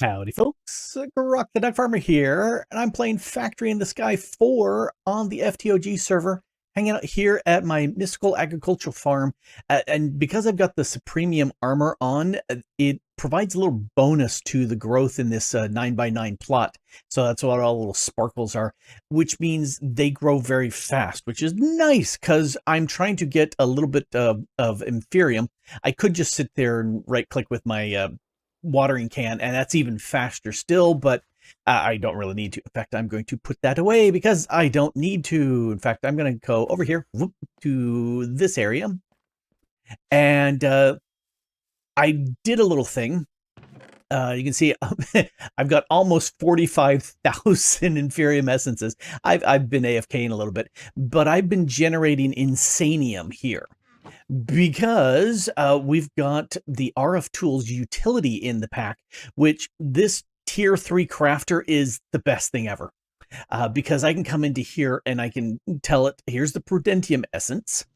Howdy, folks. Grok the DuckFarmer here, and I'm playing Factory in the Sky 4 on the FTOG server, hanging out here at my mystical agricultural farm. And because I've got the Supremium armor on, it provides a little bonus to the growth in this 9x9 plot. So that's what all the little sparkles are, which means they grow very fast, which is nice because I'm trying to get a little bit of Inferium. I could just sit there and right-click with my watering can, and that's even faster still, but I don't really need to. In fact, I'm going to put that away because I don't need to. In fact, I'm going to go over here to this area, and I did a little thing. You can see I've got almost 45,000 Inferium essences. I've been AFKing a little bit, but I've been generating Insanium here because we've got the RF Tools utility in the pack, which this tier 3 crafter is the best thing ever. Because I can come into here and I can tell it, here's the Prudentium essence,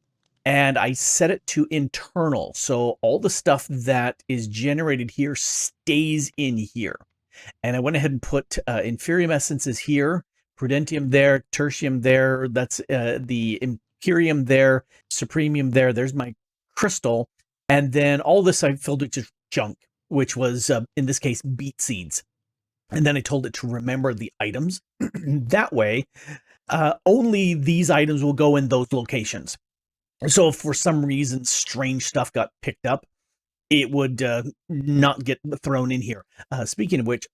and I set it to internal. So all the stuff that is generated here stays in here. And I went ahead and put Inferium essences here, Prudentium there, Tertium there, that's the Imperium there, Supremium there, there's my crystal, and then all this I filled with just junk, which was, in this case, beet seeds. And then I told it to remember the items. That way, only these items will go in those locations. So if for some reason strange stuff got picked up, it would not get thrown in here. Speaking of which,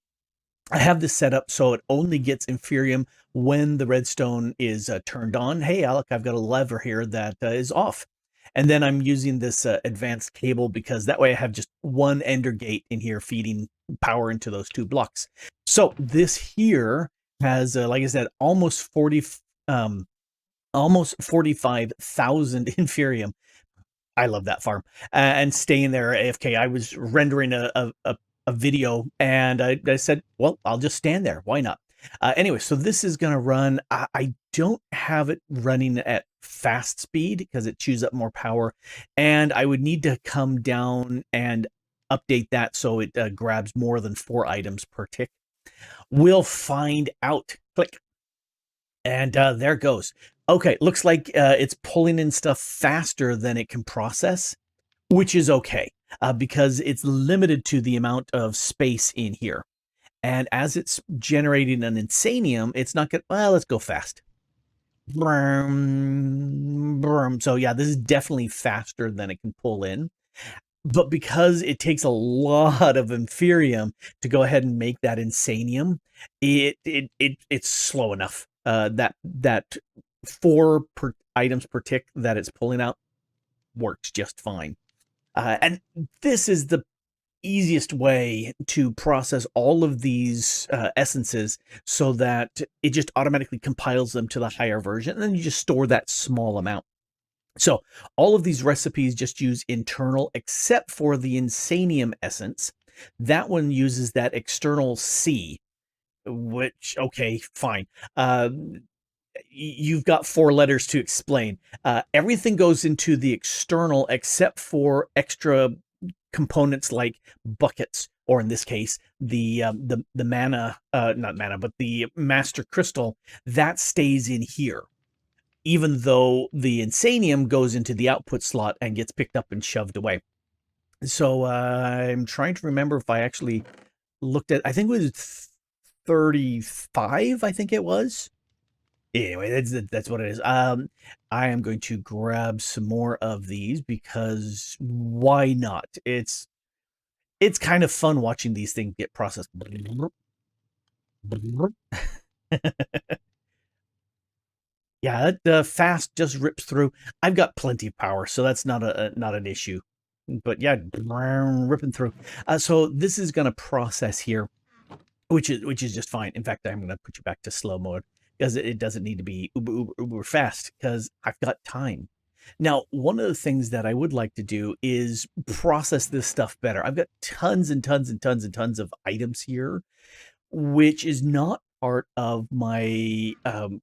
I have this set up so it only gets Inferium when the redstone is turned on. Hey, Alec, I've got a lever here that is off. And then I'm using this advanced cable because that way I have just one ender gate in here feeding power into those two blocks. So this here has, like I said, almost 45,000 Inferium. I love that farm. And staying there AFK. I was rendering a video and I said, well, I'll just stand there. Why not? Anyway, so this is going to run. I don't have it running at fast speed because it chews up more power. And I would need to come down and update that so it grabs more than 4 items per tick. We'll find out. Click. And there it goes. Okay, looks like it's pulling in stuff faster than it can process, which is okay because it's limited to the amount of space in here. And as it's generating an Insanium, it's not going to, well, let's go fast. So yeah, this is definitely faster than it can pull in. But because it takes a lot of Inferium to go ahead and make that Insanium, it's slow enough. That 4 items per tick that it's pulling out works just fine. And this is the easiest way to process all of these essences so that it just automatically compiles them to the higher version, and then you just store that small amount. So all of these recipes just use internal, except for the Insanium essence. That one uses that external C, which, okay, fine. You've got 4 letters to explain. Everything goes into the external except for extra components like buckets, or in this case, the mana, not mana, but the master crystal that stays in here, even though the Insanium goes into the output slot and gets picked up and shoved away. So I'm trying to remember if I actually looked at, I think it was 35, I think it was. Anyway, that's what it is. I am going to grab some more of these because why not? It's kind of fun watching these things get processed. Yeah, that fast just rips through. I've got plenty of power, so that's not an issue. But yeah, ripping through. So this is going to process here, which is just fine. In fact, I'm going to put you back to slow mode because it doesn't need to be uber fast because I've got time. Now, one of the things that I would like to do is process this stuff better. I've got tons and tons and tons and tons of items here, which is not part of my, let me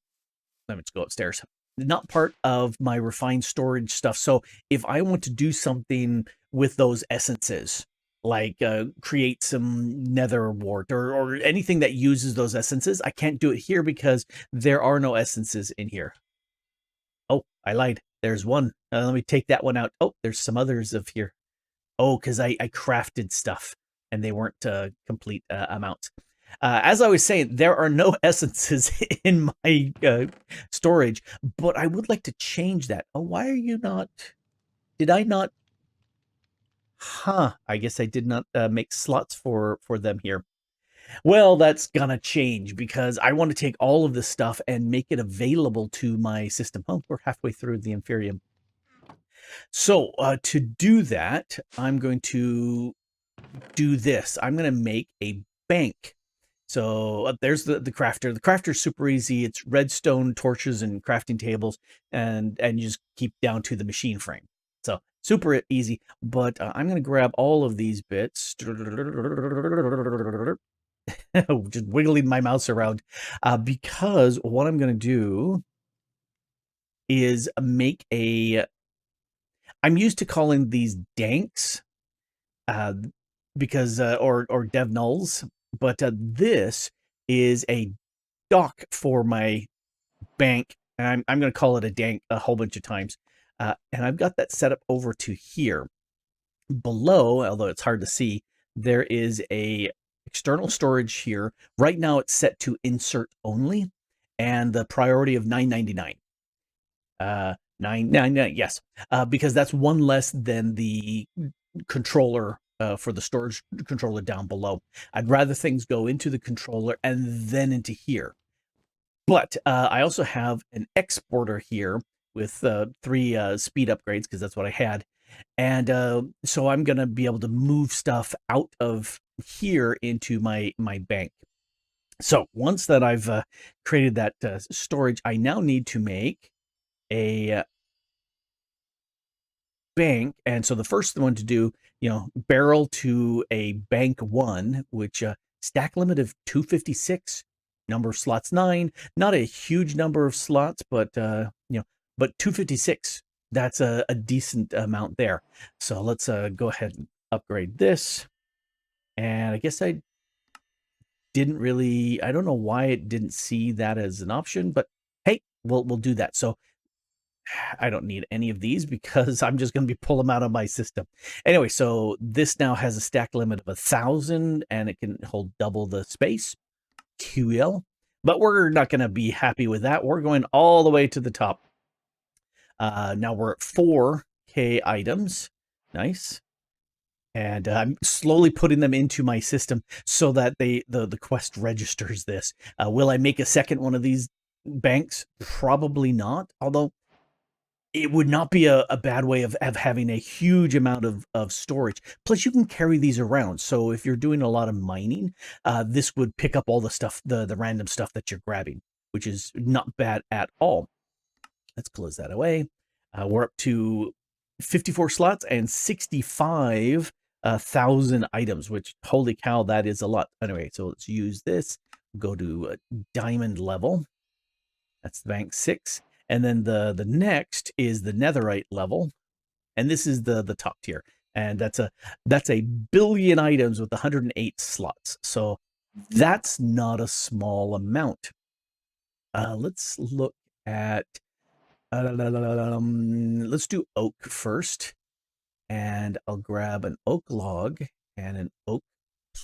just go upstairs, not part of my refined storage stuff. So if I want to do something with those essences, like create some nether wart or anything that uses those essences. I can't do it here because there are no essences in here. Oh, I lied. There's one. Let me take that one out. Oh, there's some others of here. Oh, because I crafted stuff and they weren't complete amounts. As I was saying, there are no essences in my storage, but I would like to change that. Oh, why are you not? Did I not? Huh. I guess I did not make slots for them here. Well, that's gonna change because I want to take all of this stuff and make it available to my system. Oh, we're halfway through the Inferium. So to do that, I'm going to do this. I'm going to make a bank. So there's the crafter. The crafter's super easy. It's redstone torches and crafting tables, and you just keep down to the machine frame. So super easy. But I'm going to grab all of these bits, just wiggling my mouse around, because what I'm going to do is make a. I'm used to calling these danks, because or dev nulls, but this is a dock for my bank, and I'm going to call it a dank a whole bunch of times. And I've got that set up over to here. Below, although it's hard to see, there is a external storage here. Right now it's set to insert only, and the priority of 999. 999, yes, because that's one less than the controller for the storage controller down below. I'd rather things go into the controller and then into here. But I also have an exporter here with 3 speed upgrades because that's what I had. And so I'm going to be able to move stuff out of here into my bank. So once that I've created that storage, I now need to make a bank. And so the first one to do, barrel to a bank 1, which stack limit of 256, number of slots 9, not a huge number of slots, but but 256, that's a decent amount there. So let's go ahead and upgrade this. And I guess I don't know why it didn't see that as an option, but hey, we'll do that. So I don't need any of these because I'm just going to be pulling them out of my system. Anyway, so this now has a stack limit of 1,000 and it can hold double the space. QL. But we're not going to be happy with that. We're going all the way to the top. Now we're at 4K items. Nice. And I'm slowly putting them into my system so that the quest registers this. Will I make a second one of these banks? Probably not. Although it would not be a bad way of having a huge amount of storage. Plus, you can carry these around. So if you're doing a lot of mining, this would pick up all the stuff, the random stuff that you're grabbing, which is not bad at all. Let's close that away. We're up to 54 slots and 65,000 items, which, holy cow, that is a lot. Anyway, so let's use this. Go to diamond level. That's the bank 6. And then the next is the netherite level. And this is the top tier. And that's a billion items with 108 slots. So that's not a small amount. Let's look at let's do oak first. And I'll grab an oak log and an oak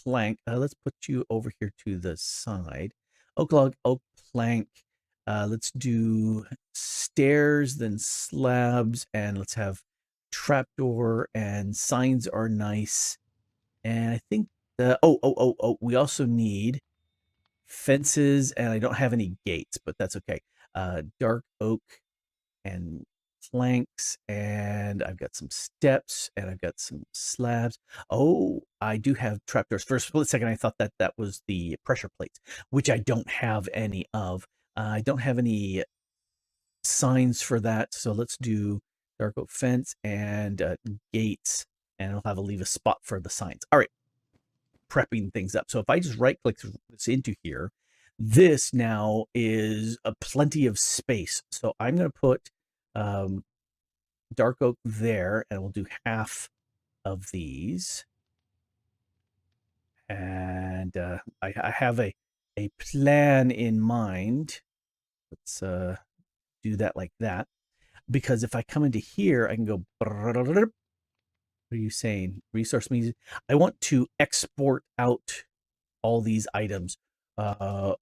plank. Let's put you over here to the side. Oak log, oak plank. Let's do stairs, then slabs, and let's have trapdoor, and signs are nice. And I think we also need fences, and I don't have any gates, but that's okay. Dark oak and planks, and I've got some steps, and I've got some slabs. Oh, I do have trapdoors. For a split second, I thought that was the pressure plates, which I don't have any of. I don't have any signs for that, so let's do dark oak fence and gates, and I'll leave a spot for the signs. All right, prepping things up. So if I just right click this into here, this now is a plenty of space. So I'm going to put dark oak there, and we'll do half of these. And I have a plan in mind. Let's do that like that. Because if I come into here, I can go. What are you saying? Resource means I want to export out all these items. Oak.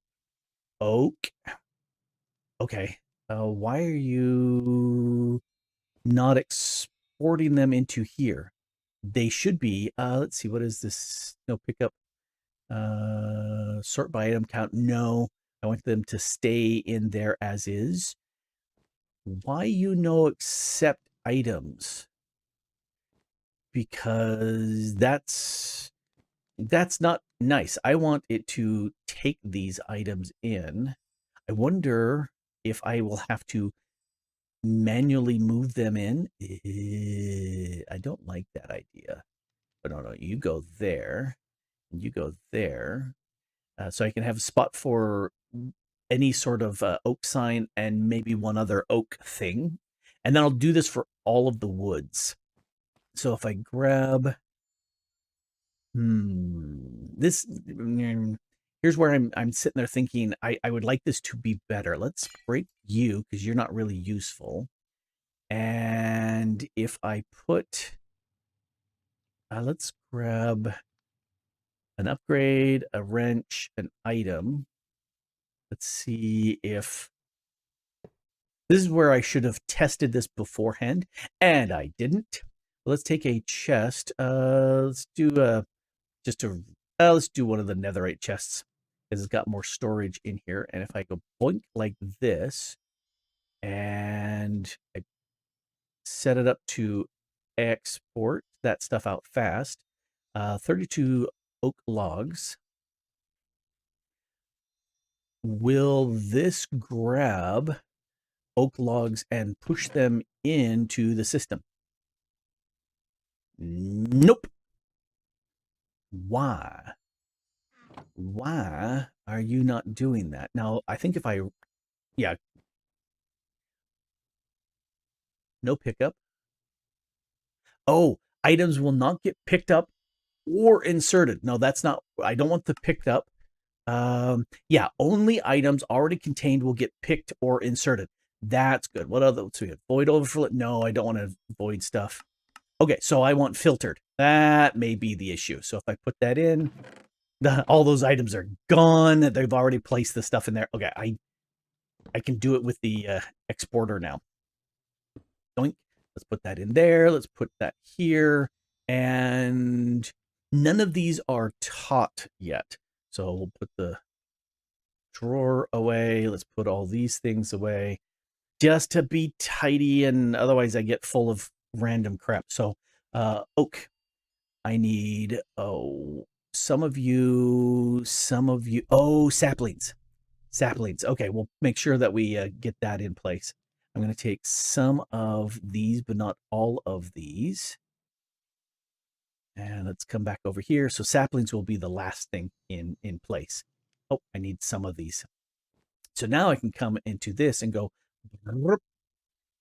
Okay. Why are you not exporting them into here? They should be. Let's see. What is this? No pickup. Sort by item count. No. I want them to stay in there as is. Why you no accept items? Because that's not nice. I want it to take these items in. I wonder if I will have to manually move them in. I don't like that idea. But no, you go there, and you go there. So I can have a spot for any sort of oak sign and maybe one other oak thing. And then I'll do this for all of the woods. So if I grab, this, here's where I'm sitting there thinking I would like this to be better. Let's break you because you're not really useful. And if I put, let's grab an upgrade, a wrench, an item. Let's see if this is where I should have tested this beforehand, and I didn't. Let's take a chest. Let's do let's do one of the netherite chests because it's got more storage in here. And if I go boink like this, and I set it up to export that stuff out fast, 32 oak logs. Will this grab oak logs and push them into the system? Nope. Why? Why are you not doing that? Now, I think if I, yeah, no pickup. Oh, items will not get picked up or inserted. No, that's not, I don't want the picked up. Yeah, only items already contained will get picked or inserted. That's good. What other? So we have void overflow. No, I don't want to void stuff. Okay, so I want filtered. That may be the issue. So if I put that in, all those items are gone. They've already placed the stuff in there. Okay, I can do it with the exporter now. Doink. Let's put that in there. Let's put that here. And none of these are taut yet. So we'll put the drawer away. Let's put all these things away just to be tidy, and otherwise I get full of random crap. So oak, I need, some of you, saplings. Okay, we'll make sure that we get that in place. I'm going to take some of these, but not all of these. And let's come back over here. So saplings will be the last thing in place. Oh, I need some of these. So now I can come into this and go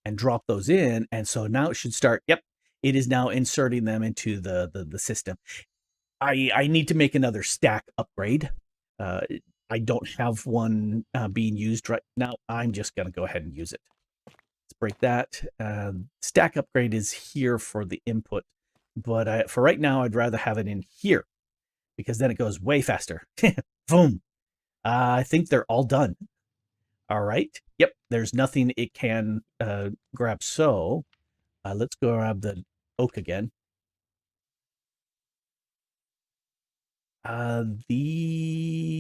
and drop those in. And so now it should start. Yep, it is now inserting them into the system. I need to make another stack upgrade. I don't have one being used right now. I'm just going to go ahead and use it. Let's break that. Stack upgrade is here for the input, but for right now, I'd rather have it in here because then it goes way faster. Boom. I think they're all done. All right. Yep. There's nothing it can grab. So let's go grab the oak again. These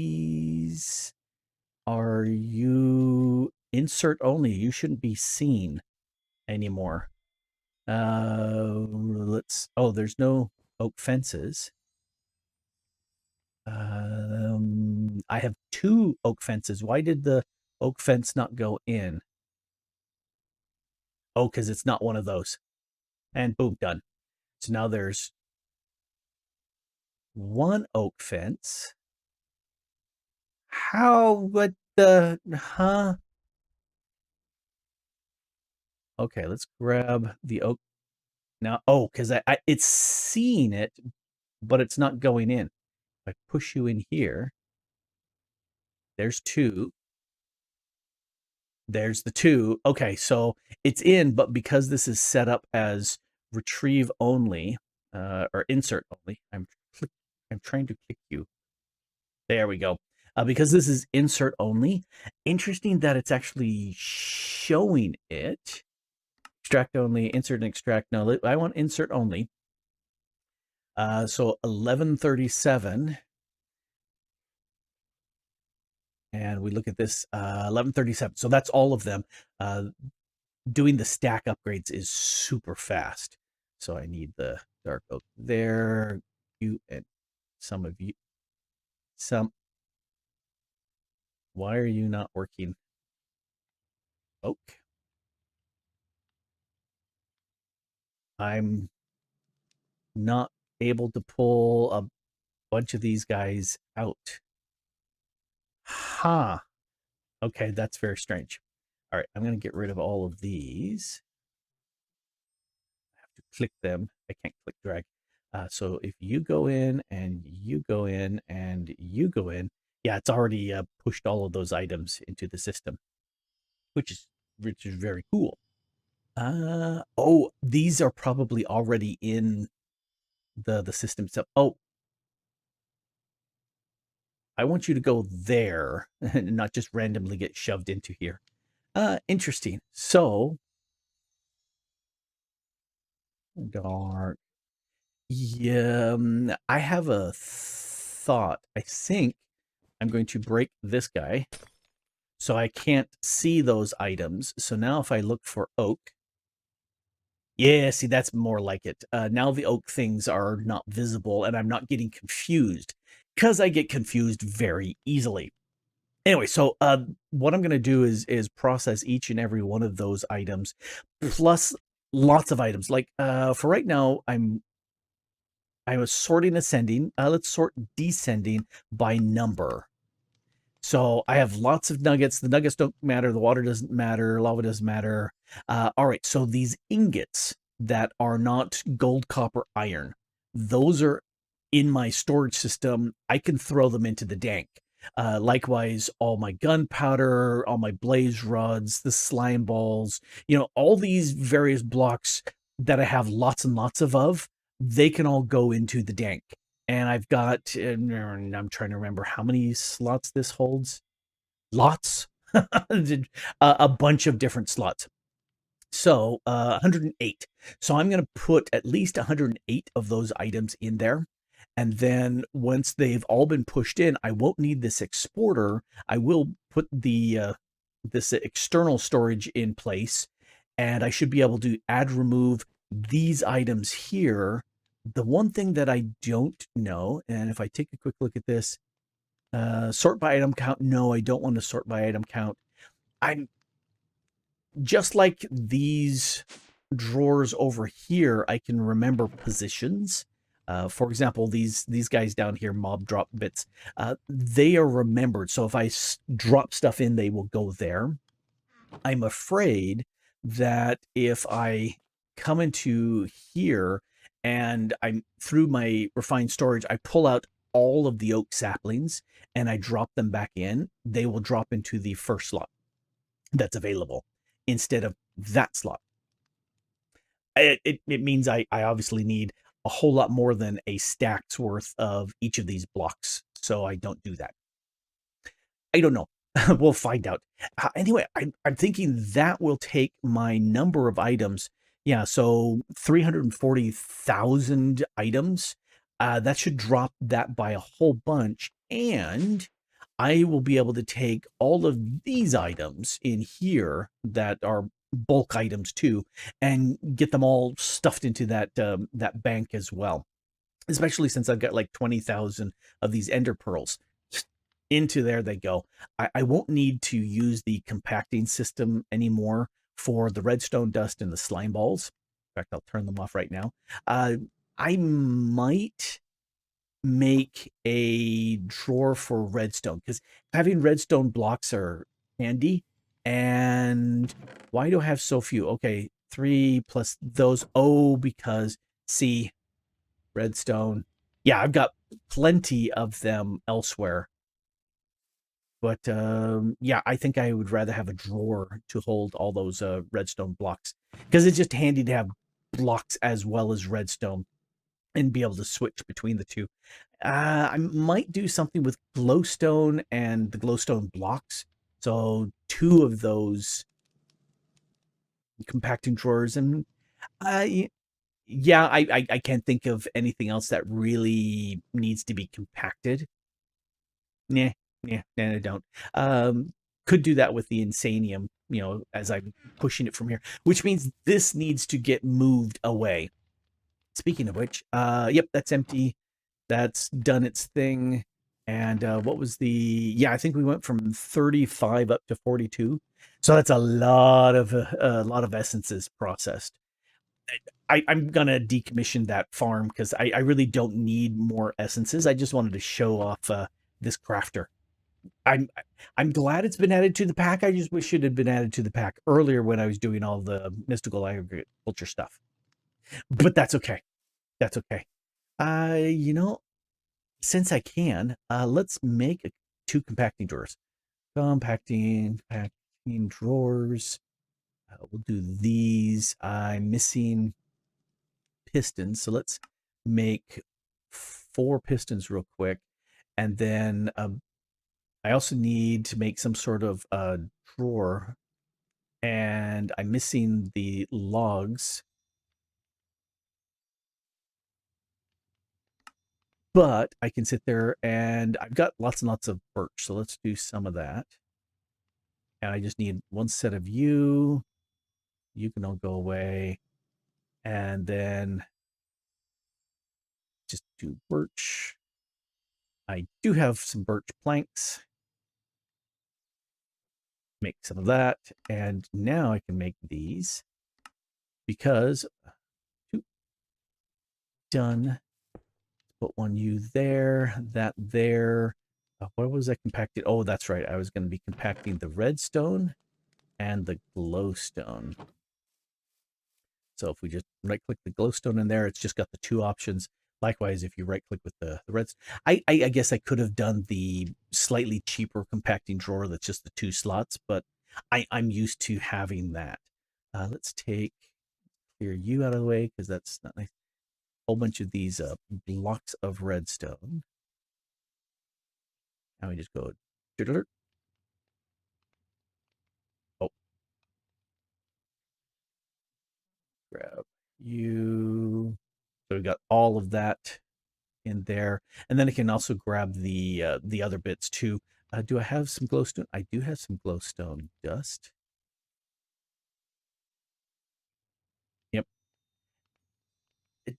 are you insert only. You shouldn't be seen anymore. There's no oak fences. I have 2 oak fences. Why did the oak fence not go in? Oh, because it's not one of those. And boom, done. So now there's 1 oak fence. How would huh? Okay, let's grab the oak now. Oh, because it's seeing it, but it's not going in. I push you in here, there's 2. There's the 2. Okay, so it's in, but because this is set up as retrieve only, or insert only, I'm trying to click you. There we go. Because this is insert only, interesting that it's actually showing it. Extract only, insert and extract. No, I want insert only. So 1137. And we look at this, 1137. So that's all of them. Doing the stack upgrades is super fast. So I need the dark oak there. You and some of you. Why are you not working? Oak. I'm not able to pull a bunch of these guys out. Huh. Okay, that's very strange. All right, I'm going to get rid of all of these. I have to click them. I can't click drag. So if you go in and you go in and you go in, yeah, it's already pushed all of those items into the system, which is very cool. Oh, these are probably already in the system itself. Oh, I want you to go there and not just randomly get shoved into here. Interesting. So, dark. Yeah, I have a thought. I think I'm going to break this guy so I can't see those items. So now if I look for oak, yeah, see, that's more like it. Now the oak things are not visible and I'm not getting confused because I get confused very easily. Anyway, so what I'm going to do is process each and every one of those items plus lots of items. Like for right now, I was sorting ascending. Let's sort descending by number. So I have lots of nuggets. The nuggets don't matter. The water doesn't matter. Lava doesn't matter. All right. So these ingots that are not gold, copper, iron, those are in my storage system. I can throw them into the dank. Likewise, all my gunpowder, all my blaze rods, the slime balls, all these various blocks that I have lots and lots of, they can all go into the dank. And I've got, I'm trying to remember how many slots this holds. Lots, a bunch of different slots. So 108. So I'm going to put at least 108 of those items in there. And then once they've all been pushed in, I won't need this exporter. I will put the this external storage in place, and I should be able to add, remove these items here. The one thing that I don't know, and if I take a quick look at this, sort by item count. No, I don't want to sort by item count. I'm just like these drawers over here, I can remember positions. For example, these guys down here, mob drop bits, they are remembered. So if I drop stuff in, they will go there. I'm afraid that if I come into here and I'm through my refined storage, I pull out all of the oak saplings and I drop them back in, they will drop into the first slot that's available instead of that slot. It means I obviously need a whole lot more than a stack's worth of each of these blocks. So I don't do that. I don't know. We'll find out. Anyway, I'm thinking that will take my number of items. Yeah, so 340,000 items. That should drop that by a whole bunch. And I will be able to take all of these items in here that are bulk items too, and get them all stuffed into that bank as well. Especially since I've got like 20,000 of these ender pearls. Into there they go. I won't need to use the compacting system anymore for the redstone dust and the slime balls. In fact, I'll turn them off right now. I might make a drawer for redstone because having redstone blocks are handy. And why do I have so few? Okay, 3 plus those. Oh, because see, redstone. Yeah, I've got plenty of them elsewhere. But yeah, I think I would rather have a drawer to hold all those redstone blocks because it's just handy to have blocks as well as redstone and be able to switch between the two. I might do something with glowstone and the glowstone blocks. So two of those compacting drawers, and yeah, I can't think of anything else that really needs to be compacted. Yeah, yeah, and I don't. Could do that with the Insanium, as I'm pushing it from here, which means this needs to get moved away. Speaking of which, yep, that's empty. That's done its thing. And what was the? Yeah, I think we went from 35 up to 42. So that's a lot of essences processed. I'm gonna decommission that farm because I really don't need more essences. I just wanted to show off this crafter. I'm I'm glad it's been added to the pack. I just wish it had been added to the pack earlier when I was doing all the mystical agriculture stuff. But that's okay. That's okay. You know, since I can, let's make two compacting drawers. Compacting drawers. We'll do these. I'm missing pistons, so let's make 4 pistons real quick, and then I also need to make some sort of drawer, and I'm missing the logs, but I can sit there and I've got lots and lots of birch, so let's do some of that. And I just need one set of you. You can all go away, and then just do birch. I do have some birch planks. Make some of that, and now I can make these because done. Put one U there, that there. What was I compacted? Oh, that's right. I was going to be compacting the redstone and the glowstone. So if we just right click the glowstone in there, it's just got the two options. Likewise, if you right click with the reds, I guess I could have done the slightly cheaper compacting drawer that's just the 2 slots, but I'm used to having that. Let's clear you out of the way because that's not nice. Whole bunch of these blocks of redstone. Now we just go. Oh, grab you. So we got all of that in there, and then I can also grab the other bits too. Do I have some glowstone? I do have some glowstone dust. Yep.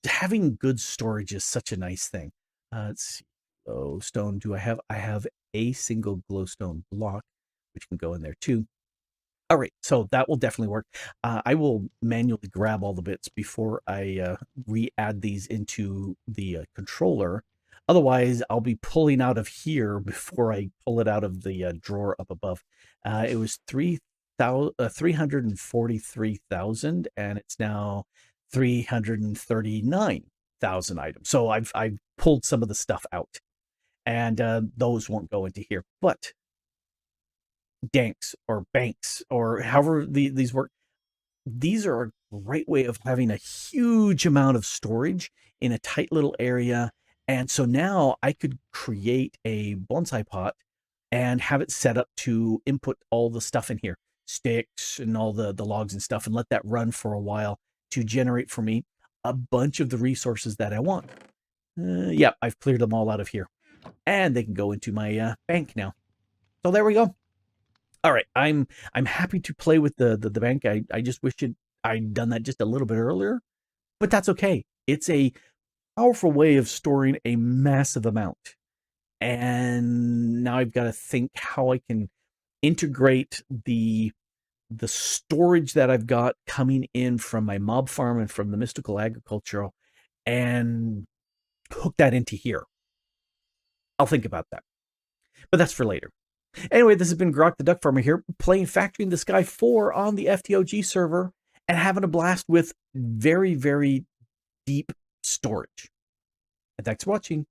Having good storage is such a nice thing. Let's see. Glowstone. Do I have? I have a single glowstone block, which can go in there too. All right, so that will definitely work. I will manually grab all the bits before I re-add these into the controller. Otherwise, I'll be pulling out of here before I pull it out of the drawer up above. It was 343,000, and it's now 339,000 items. So I've pulled some of the stuff out, and those won't go into here. But danks or banks or however these work, these are a great way of having a huge amount of storage in a tight little area. And so now I could create a bonsai pot and have it set up to input all the stuff in here, sticks and all the logs and stuff, and let that run for a while to generate for me a bunch of the resources that I want. Yeah, I've cleared them all out of here, and they can go into my bank now. So there we go. All right, I'm happy to play with the bank. I just wish I'd done that just a little bit earlier, but that's okay. It's a powerful way of storing a massive amount. And now I've got to think how I can integrate the storage that I've got coming in from my mob farm and from the mystical agricultural and hook that into here. I'll think about that. But that's for later. Anyway, this has been Grok the DuckFarmer here, playing Factory in the Sky 4 on the FTOG server and having a blast with very, very deep storage. And thanks for watching.